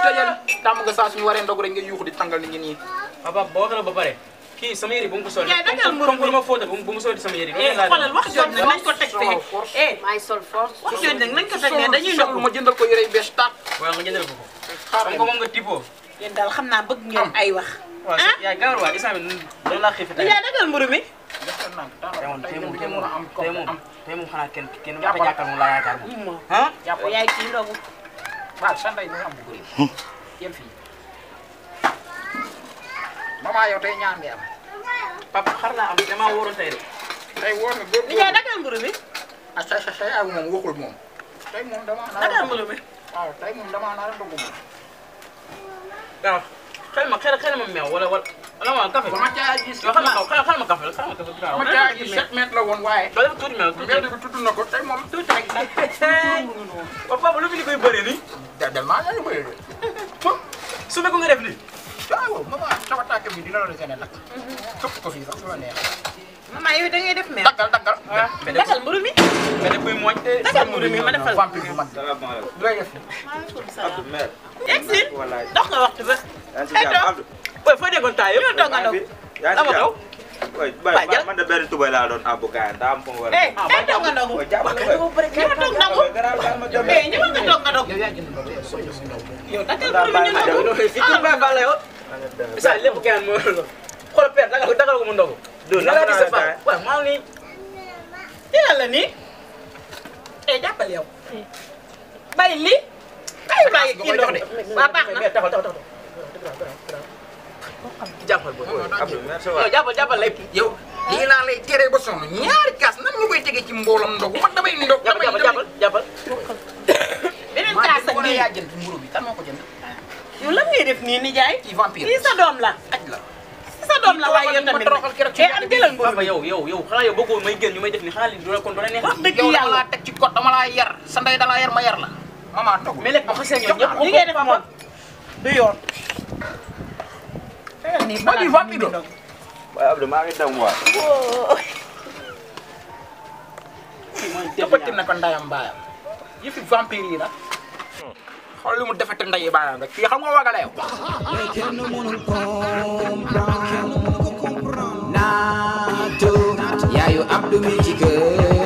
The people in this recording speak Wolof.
tëjal tàmm nga saa suñu waree ndog rek nga yuuxu di tàngal nit ñi nii. papa boo waxee la ba pare kii sama yére bu mu ko sol. yaa dagal mburu comme ma fóota bu mu sol sama yére. xoolal wax jooju nag nañ ko teg fee. maay sol force. wax jooju nag nañ ko teg fee dañuy sol ma jëndal ko yére yu bees tàq. waaw nga jëndal ko ko. xaaral ko moom nga tippoo. yéen daal xam naa bëgg ngeen ay wax. waaw yaay gawar waa isaan bi loolu laa xiif tey. yaa dagal mburu mi. tey moom xanaa kenn wax a jàkkal moom laa yaakaar moom. ah yaay kii ndogu. waaw sa ndey ñu am bu bëri. yéen fii. maman yow tey ñaan nga am. papa xar laa am damaa wóoroon tey de. tey wóor na góor yaa dagal mburu mi. ah say ay moom waxul moom. tey moom damaa naan dagal mburu mi. waaw tey moom damaa naan ndogu moom. waaw xel ma meew wala ma café. ma caa gis xel ma café la ma caa gis 7 mètres la woon waaye. doo def tuuti meew tuuti mbedd bi tudd na ko tey moom tuuti rek. waaw papa lu fi li koy bëree nii. dal maa ngi bëri de. su ko nga def nii. waaw maman sama tàkk bi dina la gën a lakk. këpp ko fii sax su la neex. maman yow da ngay def meew. daggal. dagal mburu mi. mais daf koy mooñ. dagal mburu mi ma defal. vampire bu mag bi. looy def. egsi dox nga waxtu ba. boy foo déggoon taa yëpp. dox nga dox. dama daw. Bay man de benn tubay laa doon abbu gaay daa am fu mu war a. dox nga dox. ñëw dox nangu. ñëw nga dox nga dox. yow yaa jënd ndox yow dagal mburu mi ñu ndogu. fii kër Baye Fall la yow. isa lépp gaan moo loolu. xool père dagal ko mu ndogu. naka gis sa Fall waaw maa ngi nii. dina la nii. jàppal yow. bàyyi lii. bàyyi kii ndox de. waa baax na. taxal. jàppal booy jàppal lay. yow lii laa lay tere ba sonn ñaari kaas nan nga koy tegee ci mboolam ndogu man damay ndog. jàppal. beneen kaas ak wala nii. yaa jënd mburu bi kan moo ko jënd. yow lan ngay def nii nijaay. kii vampire kii sa doom la. aj la. sa doom la waaye yow tamit am jëlal mburu papa yow xanaa yow bëggoo may génn ñu may def ni xanaa li kon doona neex. wax dëgg yow dama yàlla laa teg ci code dama laa yar sa ndey da laa yar ma yar la. maman ndog mais léegi bu xasee ñoom ñëpp li ngay def moom du yoon. moo di vampire la. waaye Abdou maa ngi dem waay. jëppati na ko ndayam baayam yëfi vampire yi la. xool li mu defete ndayi baayam rek fii xam nga wagale yow. kenn mënul comprendre naa to yaayu Abdou mi ci kër